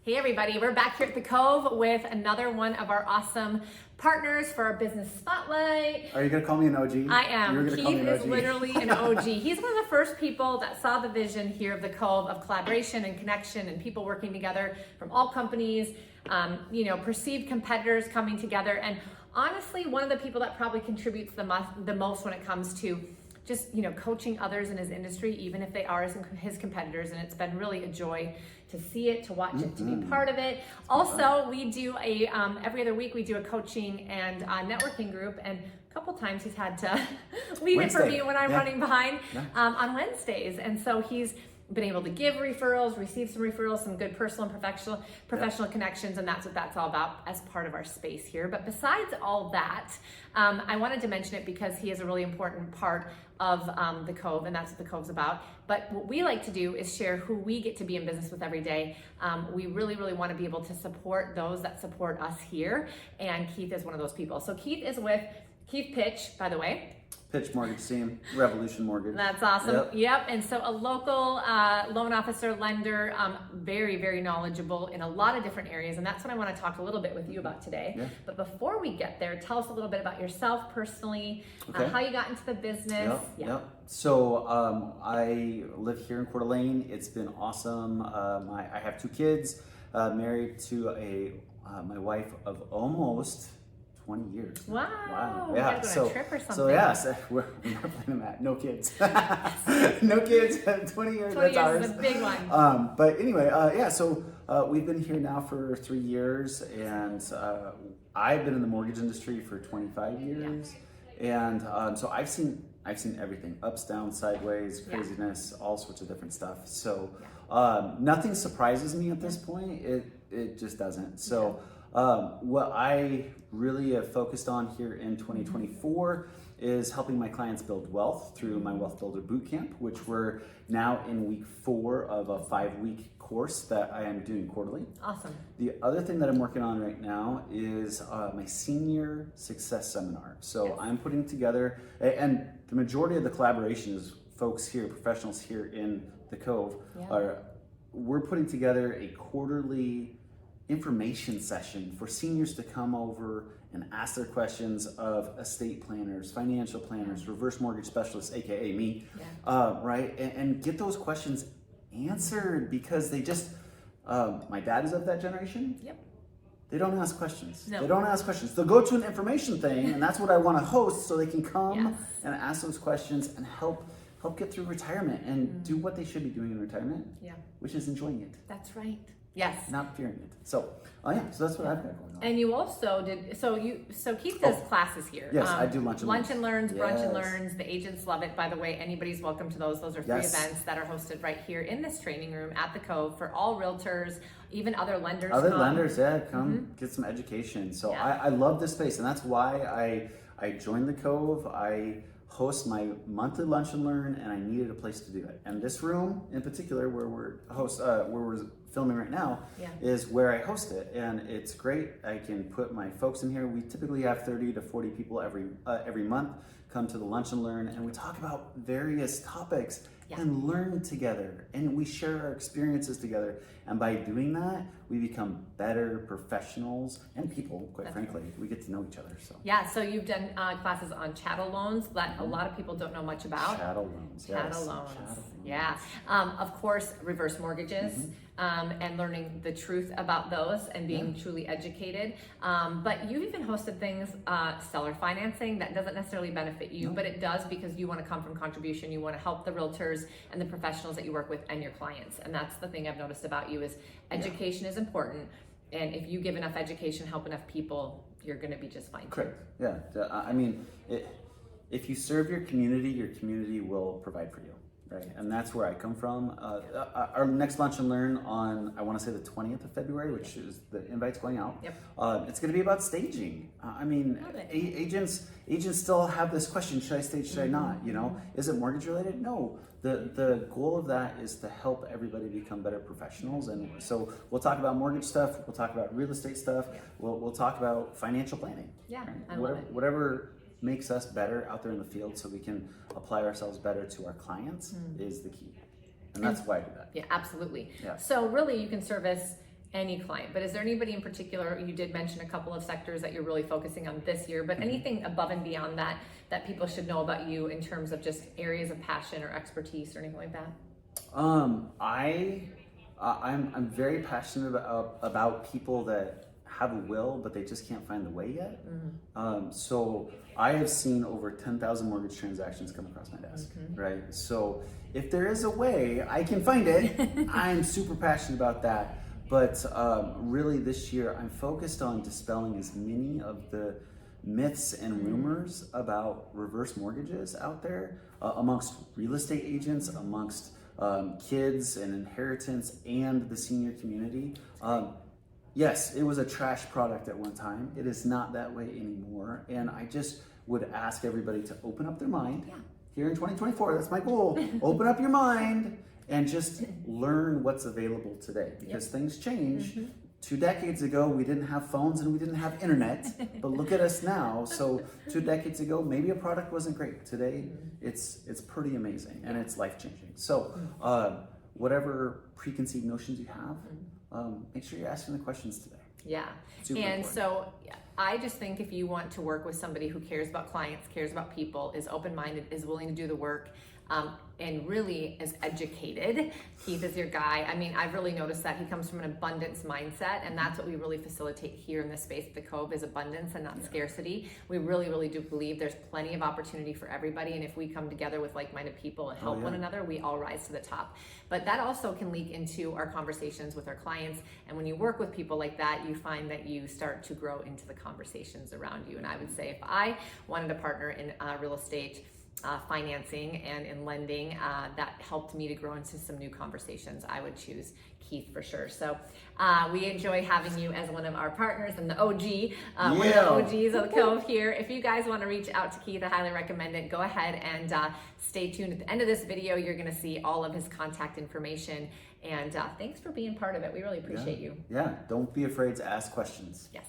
Hey everybody, we're back here at the Cove with another one of our awesome partners for our business spotlight. Are you gonna call me an OG? I am. Keith is literally an OG. He's one of the first people that saw the vision here of the Cove of collaboration and connection and people working together from all companies, perceived competitors coming together. And honestly, one of the people that probably contributes the most when it comes to just coaching others in his industry, even if they are his competitors. And it's been really a joy to see it, to watch it, to be part of it. Also, we do every other week we do a coaching and networking group, and a couple times he's had to lead it for me when I'm running behind on Wednesdays. And so he's been able to give referrals, receive some referrals, some good personal and professional connections, and that's what that's all about as part of our space here. But besides all that, I wanted to mention it because he is a really important part of the Cove, and that's what the Cove's about. But what we like to do is share who we get to be in business with every day. We really, really want to be able to support those that support us here, and Keith is one of those people. So Keith is with Pitsch, by the way. Pitsch Mortgage Team, Revolution Mortgage. That's awesome. Yep. And so a local loan officer, lender, very, very knowledgeable in a lot of different areas. And that's what I want to talk a little bit with you about today. Yeah. But before we get there, tell us a little bit about yourself personally, how you got into the business. So I live here in Coeur d'Alene. It's been awesome. I have 2 kids, married to my wife of almost 20 years. Wow. Yeah. Go on a trip or something. So we're not planning that. No kids. No kids. 20 years. 20 that's years ours. is a big one. But anyway, So we've been here now for 3 years, and I've been in the mortgage industry for 25 years, and so I've seen everything: ups, downs, sideways, craziness, all sorts of different stuff. So nothing surprises me at this point. It just doesn't. So. What I really have focused on here in 2024 is helping my clients build wealth through my Wealth Builder Bootcamp, which we're now in week 4 of a 5-week course that I am doing quarterly. Awesome. The other thing that I'm working on right now is my Senior Success Seminar. So I'm putting together, and the majority of the collaboration is folks here, professionals here in the Cove, we're putting together a quarterly information session for seniors to come over and ask their questions of estate planners, financial planners, reverse mortgage specialists, aka me, right? And get those questions answered, because they just, my dad is of that generation. Yep. They don't ask questions. No. They don't ask questions. They'll go to an information thing, and that's what I want to host, so they can come and ask those questions and help get through retirement and do what they should be doing in retirement, which is enjoying it. That's right. Yes. Not fearing it. So, so that's what I've got going on. And you also did, so Keith does classes here. Yes, I do lunch and learns. Lunch and learns, brunch and learns. The agents love it, by the way. Anybody's welcome to those. Those are 3 events that are hosted right here in this training room at the Cove for all realtors, even other lenders. Lenders, come get some education. So I love this space, and that's why I joined the Cove. I host my monthly lunch and learn, and I needed a place to do it. And this room in particular, where we're filming right now, is where I host it, and it's great. I can put my folks in here. We typically have 30 to 40 people every month come to the lunch and learn, and we talk about various topics and learn together, and we share our experiences together. And by doing that, we become better professionals and people, quite frankly. We get to know each other. So you've done classes on chattel loans that a lot of people don't know much about. Chattel loans. Of course, reverse mortgages, and learning the truth about those and being truly educated. But you've even hosted things, seller financing, that doesn't necessarily benefit you, but it does, because you want to come from contribution. You want to help the realtors and the professionals that you work with and your clients. And that's the thing I've noticed about you is education is important. And if you give enough education, help enough people, you're going to be just fine. Correct. Yeah. If you serve your community will provide for you. Right, and that's where I come from. Our next lunch and learn on, I want to say the 20th of February, which is the invite's going out. It's going to be about staging. Agents still have this question: should I stage? Should I not? Is it mortgage related? No. The goal of that is to help everybody become better professionals, and so we'll talk about mortgage stuff. We'll talk about real estate stuff. We'll talk about financial planning. Right? I love it. Whatever makes us better out there in the field, so we can apply ourselves better to our clients, is the key. And that's why I do that. Yeah, absolutely. So really, you can service any client. But is there anybody in particular, you did mention a couple of sectors that you're really focusing on this year, but anything above and beyond that that people should know about you in terms of just areas of passion or expertise or anything like that? I'm very passionate about people that have a will, but they just can't find the way yet. So I have seen over 10,000 mortgage transactions come across my desk, right? So if there is a way, I can find it. I'm super passionate about that. But really this year, I'm focused on dispelling as many of the myths and rumors about reverse mortgages out there amongst real estate agents, amongst kids and inheritance and the senior community. Yes, it was a trash product at one time. It is not that way anymore. And I just would ask everybody to open up their mind. Here in 2024, that's my goal. Open up your mind and just learn what's available today, because things change. 2 decades ago, we didn't have phones and we didn't have internet, but look at us now. So 2 decades ago, maybe a product wasn't great. Today, it's pretty amazing and it's life-changing. So whatever preconceived notions you have, make sure you're asking the questions today. Yeah. Super and important. so I just think if you want to work with somebody who cares about clients, cares about people, is open-minded, is willing to do the work, and really is educated, Keith is your guy. I mean, I've really noticed that he comes from an abundance mindset, and that's what we really facilitate here in this space at the Cove, is abundance and not scarcity. We really, really do believe there's plenty of opportunity for everybody, and if we come together with like-minded people and help one another, we all rise to the top. But that also can leak into our conversations with our clients, and when you work with people like that, you find that you start to grow into the conversations around you. And I would say if I wanted a partner in real estate, financing and in lending that helped me to grow into some new conversations, I would choose Keith for sure. So we enjoy having you as one of our partners and the OG, one of the OGs of the Cove here. If you guys want to reach out to Keith, I highly recommend it. Go ahead and stay tuned. At the end of this video, you're going to see all of his contact information. And thanks for being part of it. We really appreciate you. Yeah, don't be afraid to ask questions. Yes.